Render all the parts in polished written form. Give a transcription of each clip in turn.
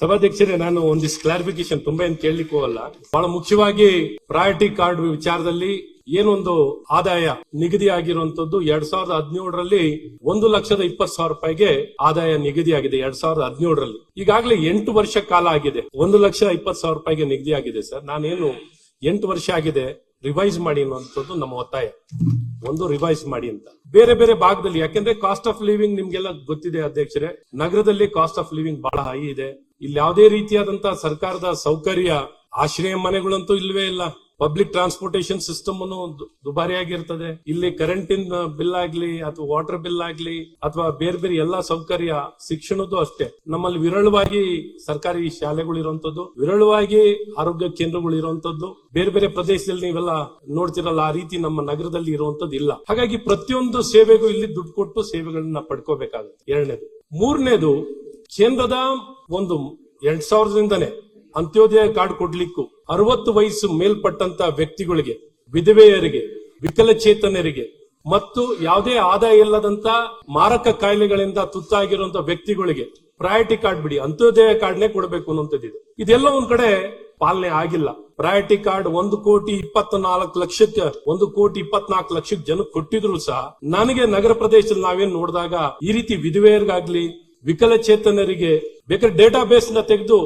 ಸಭಾಧ್ಯಕ್ಷರೇ, ನಾನು ಒಂದಿಷ್ಟು ಕ್ಲಾರಿಫಿಕೇಶನ್ ತುಂಬಾ ಏನ್ ಕೇಳಲಿಕ್ಕೆ ಹೋಗಲ್ಲ. ಬಹಳ ಮುಖ್ಯವಾಗಿ ಪ್ರಯಾರಿಟಿ ಕಾರ್ಡ್ ವಿಚಾರದಲ್ಲಿ ಏನೊಂದು ಆದಾಯ ನಿಗದಿ ಆಗಿರುವಂತದ್ದು 2017ರಲ್ಲಿ 1,20,000 ರೂಪಾಯಿಗೆ ಆದಾಯ ನಿಗದಿಯಾಗಿದೆ. 2017ರಲ್ಲಿ ಈಗಾಗಲೇ 8 ವರ್ಷ ಕಾಲ ಆಗಿದೆ. 1,20,000 ರೂಪಾಯಿಗೆ ನಿಗದಿ ಆಗಿದೆ ಸರ್. ನಾನೇನು 8 ವರ್ಷ ಆಗಿದೆ, ರಿವೈಸ್ ಮಾಡಿ ಅನ್ನುವಂಥದ್ದು ನಮ್ಮ ಒತ್ತಾಯ. ರಿವೈಸ್ ಮಾಡಿ ಅಂತ ಬೇರೆ ಬೇರೆ ಭಾಗದಲ್ಲಿ, ಯಾಕೆಂದ್ರೆ ಕಾಸ್ಟ್ ಆಫ್ ಲಿವಿಂಗ್ ನಿಮ್ಗೆಲ್ಲ ಗೊತ್ತಿದೆ ಅಧ್ಯಕ್ಷರೇ. ನಗರದಲ್ಲಿ ಕಾಸ್ಟ್ ಆಫ್ ಲಿವಿಂಗ್ ಬಹಳ ಹೈ ಇದೆ. ಇಲ್ಲಿ ಯಾವುದೇ ರೀತಿಯಾದಂತಹ ಸರ್ಕಾರದ ಸೌಕರ್ಯ, ಆಶ್ರಯ ಮನೆಗಳಂತೂ ಇಲ್ವೇ ಇಲ್ಲ. ಪಬ್ಲಿಕ್ ಟ್ರಾನ್ಸ್ಪೋರ್ಟೇಷನ್ ಸಿಸ್ಟಮ್ ದುಬಾರಿಯಾಗಿರ್ತದೆ. ಇಲ್ಲಿ ಕರೆಂಟಿನ ಬಿಲ್ ಆಗ್ಲಿ ಅಥವಾ ವಾಟರ್ ಬಿಲ್ ಆಗ್ಲಿ ಅಥವಾ ಬೇರೆ ಬೇರೆ ಎಲ್ಲಾ ಸೌಕರ್ಯ, ಶಿಕ್ಷಣದ್ದು ಅಷ್ಟೇ. ನಮ್ಮಲ್ಲಿ ವಿರಳವಾಗಿ ಸರ್ಕಾರಿ ಶಾಲೆಗಳು ಇರುವಂತದ್ದು, ವಿರಳವಾಗಿ ಆರೋಗ್ಯ ಕೇಂದ್ರಗಳು ಇರುವಂತದ್ದು. ಬೇರೆ ಬೇರೆ ಪ್ರದೇಶದಲ್ಲಿ ನೀವೆಲ್ಲ ನೋಡ್ತಿರಲ್ಲ, ಆ ರೀತಿ ನಮ್ಮ ನಗರದಲ್ಲಿ ಇರುವಂತದ್ದು ಇಲ್ಲ. ಹಾಗಾಗಿ ಪ್ರತಿಯೊಂದು ಸೇವೆಗೂ ಇಲ್ಲಿ ದುಡ್ಡು ಕೊಟ್ಟು ಸೇವೆಗಳನ್ನ ಪಡ್ಕೋಬೇಕಾಗುತ್ತೆ. ಎರಡನೇದು. ಮೂರನೇದು, ಕೇಂದ್ರದ ಒಂದು 2000ರಿಂದನೇ ಅಂತ್ಯೋದಯ ಕಾರ್ಡ್ ಕೊಡ್ಲಿಕ್ಕೂ 60 ವಯಸ್ಸು ಮೇಲ್ಪಟ್ಟಂತ ವ್ಯಕ್ತಿಗಳಿಗೆ, ವಿಧವೆಯರಿಗೆ, ವಿಕಲಚೇತನರಿಗೆ ಮತ್ತು ಯಾವುದೇ ಆದಾಯ ಇಲ್ಲದಂತ ಮಾರಕ ಕಾಯಿಲೆಗಳಿಂದ ತುತ್ತಾಗಿರುವಂತ ವ್ಯಕ್ತಿಗಳಿಗೆ ಪ್ರಯಾರಿಟಿ ಕಾರ್ಡ್ ಬಿಡಿ, ಅಂತ್ಯೋದಯ ಕಾರ್ಡ್ನೇ ಕೊಡಬೇಕು ಅನ್ನೋಂಥದ್ದಿದೆ. ಇದೆಲ್ಲ ಒಂದ್ ಕಡೆ ಪಾಲನೆ ಆಗಿಲ್ಲ. ಪ್ರಯಾರಿಟಿ ಕಾರ್ಡ್ 1,24,00,000ಕ್ಕೆ 1,24,00,000 ಜನಕ್ಕೆ ಕೊಟ್ಟಿದ್ರು ಸಹ, ನನಗೆ ನಗರ ಪ್ರದೇಶದಲ್ಲಿ ನಾವೇನ್ ನೋಡಿದಾಗ ಈ ರೀತಿ ವಿಧವೆಯರಿಗಾಗ್ಲಿ, ವಿಕಲಚೇತನರಿಗೆ ಬೇಕಾದ್ರೆ ಡೇಟಾ ಬೇಸ್ ನ ತೆಗೆದು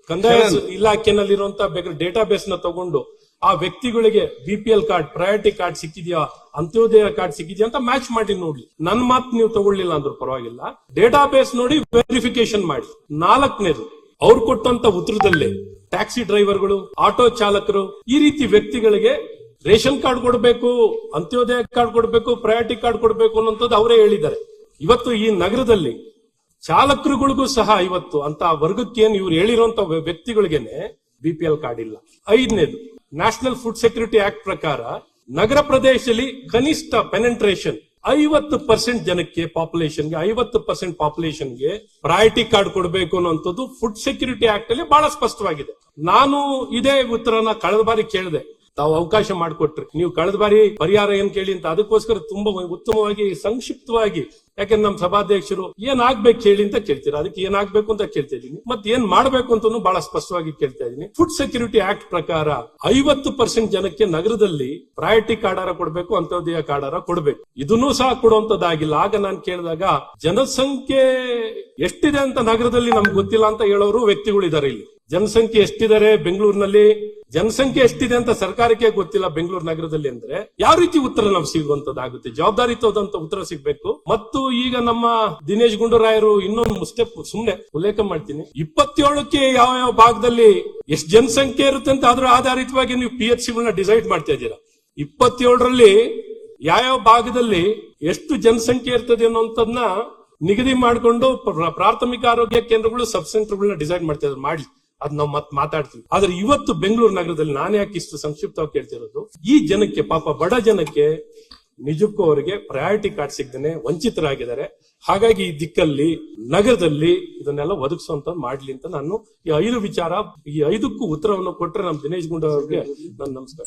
ಕಂದಾಯ ಇಲಾಖೆನಲ್ಲಿರುವಂತಹ ಬೇಕಾದ್ರೆ ಡೇಟಾ ಬೇಸ್ ನ ತಗೊಂಡು ಆ ವ್ಯಕ್ತಿಗಳಿಗೆ BPL ಕಾರ್ಡ್, ಪ್ರಯಾರಿಟಿ ಕಾರ್ಡ್ ಸಿಕ್ಕಿದ್ಯಾ, ಅಂತ್ಯೋದಯ ಕಾರ್ಡ್ ಸಿಕ್ಕಿದ್ಯಾ ಅಂತ ಮ್ಯಾಚ್ ಮಾಡಿ ನೋಡ್ಲಿ. ನನ್ ಮಾತು ನೀವು ತಗೊಳ್ಳಿಲ್ಲ ಅಂದ್ರೂ ಪರವಾಗಿಲ್ಲ, ಡೇಟಾ ಬೇಸ್ ನೋಡಿ ವೆರಿಫಿಕೇಶನ್ ಮಾಡಿ. 4ನೇದು, ಅವ್ರು ಕೊಟ್ಟಂತ ಉತ್ತರದಲ್ಲಿ ಟ್ಯಾಕ್ಸಿ ಡ್ರೈವರ್ಗಳು, ಆಟೋ ಚಾಲಕರು, ಈ ರೀತಿ ವ್ಯಕ್ತಿಗಳಿಗೆ ರೇಷನ್ ಕಾರ್ಡ್ ಕೊಡಬೇಕು, ಅಂತ್ಯೋದಯ ಕಾರ್ಡ್ ಕೊಡಬೇಕು, ಪ್ರಯಾರಿಟಿ ಕಾರ್ಡ್ ಕೊಡಬೇಕು ಅನ್ನೋಂಥದ್ದು ಅವರೇ ಹೇಳಿದ್ದಾರೆ. ಇವತ್ತು ಈ ನಗರದಲ್ಲಿ ಚಾಲಕರುಗಳಿಗೂ ಸಹ ಇವತ್ತು ಅಂತ ವರ್ಗಕ್ಕೇನು ಇವ್ರು ಹೇಳಿರುವಂತ ವ್ಯಕ್ತಿಗಳಿಗೇನೆ BPL ಕಾರ್ಡ್ ಇಲ್ಲ. 5ನೇದು, ನ್ಯಾಷನಲ್ ಫುಡ್ ಸೆಕ್ಯೂರಿಟಿ ಆಕ್ಟ್ ಪ್ರಕಾರ ನಗರ ಪ್ರದೇಶದಲ್ಲಿ ಕನಿಷ್ಠ ಪೆನೆಂಟ್ರೇಷನ್ 50% ಜನಕ್ಕೆ, ಪಾಪ್ಯುಲೇಷನ್ಗೆ 50% ಪಾಪ್ಯುಲೇಷನ್ಗೆ ಪ್ರಯಾರಿಟಿ ಕಾರ್ಡ್ ಕೊಡಬೇಕು ಅನ್ನೋಂಥದ್ದು ಫುಡ್ ಸೆಕ್ಯೂರಿಟಿ ಆಕ್ಟ್ ಅಲ್ಲಿ ಬಹಳ ಸ್ಪಷ್ಟವಾಗಿದೆ. ನಾನು ಇದೇ ಉತ್ತರನ ಕಳೆದ ಬಾರಿ ಕೇಳಿದೆ, ತಾವು ಅವಕಾಶ ಮಾಡಿಕೊಟ್ರಿ. ನೀವು ಕಳೆದ ಬಾರಿ ಪರಿಹಾರ ಏನ್ ಕೇಳಿ ಅಂತ, ಅದಕ್ಕೋಸ್ಕರ ತುಂಬಾ ಉತ್ತಮವಾಗಿ ಸಂಕ್ಷಿಪ್ತವಾಗಿ, ಯಾಕಂದ್ರೆ ನಮ್ಮ ಸಭಾಧ್ಯಕ್ಷರು ಏನಾಗ್ಬೇಕು ಹೇಳಿ ಅಂತ ಕೇಳ್ತೀರಾ, ಅದಕ್ಕೆ ಏನಾಗ್ಬೇಕು ಅಂತ ಕೇಳ್ತಾ ಇದೀನಿ, ಮತ್ತೆ ಏನ್ ಮಾಡ್ಬೇಕು ಅಂತ ಬಹಳ ಸ್ಪಷ್ಟವಾಗಿ ಕೇಳ್ತಾ ಇದೀನಿ. ಫುಡ್ ಸೆಕ್ಯೂರಿಟಿ ಆಕ್ಟ್ ಪ್ರಕಾರ 50% ಜನಕ್ಕೆ ನಗರದಲ್ಲಿ ಪ್ರಯಾರಿಟಿ ಕಾರ್ಡ್ ಕೊಡಬೇಕು, ಅಂತ್ಯೋದಯ ಕಾರ್ಡ್ ಕೊಡಬೇಕು. ಇದನ್ನೂ ಸಹ ಕೊಡುವಂತದ್ದಾಗಿಲ್ಲ. ಆಗ ನಾನು ಕೇಳಿದಾಗ ಜನಸಂಖ್ಯೆ ಎಷ್ಟಿದೆ ಅಂತ ನಗರದಲ್ಲಿ ನಮ್ಗೆ ಗೊತ್ತಿಲ್ಲ ಅಂತ ಹೇಳೋರು ವ್ಯಕ್ತಿಗಳಿದ್ದಾರೆ. ಇಲ್ಲಿ ಜನಸಂಖ್ಯೆ ಎಷ್ಟಿದ್ದಾರೆ ಬೆಂಗಳೂರಿನಲ್ಲಿ, ಜನಸಂಖ್ಯೆ ಎಷ್ಟಿದೆ ಅಂತ ಸರ್ಕಾರಕ್ಕೆ ಗೊತ್ತಿಲ್ಲ ಬೆಂಗಳೂರು ನಗರದಲ್ಲಿ ಅಂದ್ರೆ ಯಾವ ರೀತಿ ಉತ್ತರ ನಾವು ಸಿಗುವಂತದ್ದಾಗುತ್ತೆ? ಜವಾಬ್ದಾರಿಯುತವಾದಂತ ಉತ್ತರ ಸಿಗ್ಬೇಕು. ಮತ್ತು ಈಗ ನಮ್ಮ ದಿನೇಶ್ ಗುಂಡೂರಾಯರು ಇನ್ನೊಂದು ಸ್ಟೆಪ್ ಸುಮ್ನೆ ಉಲ್ಲೇಖ ಮಾಡ್ತೀನಿ, 27ಕ್ಕೆ ಯಾವ ಯಾವ ಭಾಗದಲ್ಲಿ ಎಷ್ಟು ಜನಸಂಖ್ಯೆ ಇರುತ್ತೆ ಅಂತ ಅದ್ರ ಆಧಾರಿತವಾಗಿ ನೀವು PHCಗಳನ್ನ ಡಿಸೈಡ್ ಮಾಡ್ತಾ ಇದ್ದೀರಾ. 27ರಲ್ಲಿ ಯಾವ ಭಾಗದಲ್ಲಿ ಎಷ್ಟು ಜನಸಂಖ್ಯೆ ಇರ್ತದೆ ಅನ್ನೋಂಥದ್ನ ನಿಗದಿ ಮಾಡಿಕೊಂಡು ಪ್ರಾಥಮಿಕ ಆರೋಗ್ಯ ಕೇಂದ್ರಗಳು, ಸಬ್ ಸೆಂಟರ್ಗಳನ್ನ ಡಿಸೈಡ್ ಮಾಡ್ತಾ ಇದ್ದಾರೆ. ಮಾಡ್ಲಿ, ಅದ್ ನಾವು ಮಾತಾಡ್ತೀವಿ. ಆದ್ರೆ ಇವತ್ತು ಬೆಂಗಳೂರು ನಗರದಲ್ಲಿ ನಾನು ಯಾಕೆ ಇಷ್ಟು ಸಂಕ್ಷಿಪ್ತವಾಗಿ ಕೇಳ್ತಿರೋದು, ಈ ಜನಕ್ಕೆ, ಪಾಪ ಬಡ ಜನಕ್ಕೆ ನಿಜಕ್ಕೂ ಅವರಿಗೆ ಪ್ರಯಾರಿಟಿ ಕಾರ್ಡ್ ಸಿಗದೇನೆ ವಂಚಿತರಾಗಿದ್ದಾರೆ. ಹಾಗಾಗಿ ಈ ದಿಕ್ಕಲ್ಲಿ ನಗರದಲ್ಲಿ ಇದನ್ನೆಲ್ಲ ಒದಗಿಸುವಂತ ಮಾಡ್ಲಿ ಅಂತ ನಾನು ಈ 5 ವಿಚಾರ, ಈ 5ಕ್ಕೂ ಉತ್ತರವನ್ನು ಕೊಟ್ಟರೆ ನಮ್ಮ ದಿನೇಶ್ ಗುಂಡೂರಾವ್ ಅವರಿಗೆ ನನ್ನ ನಮಸ್ಕಾರ.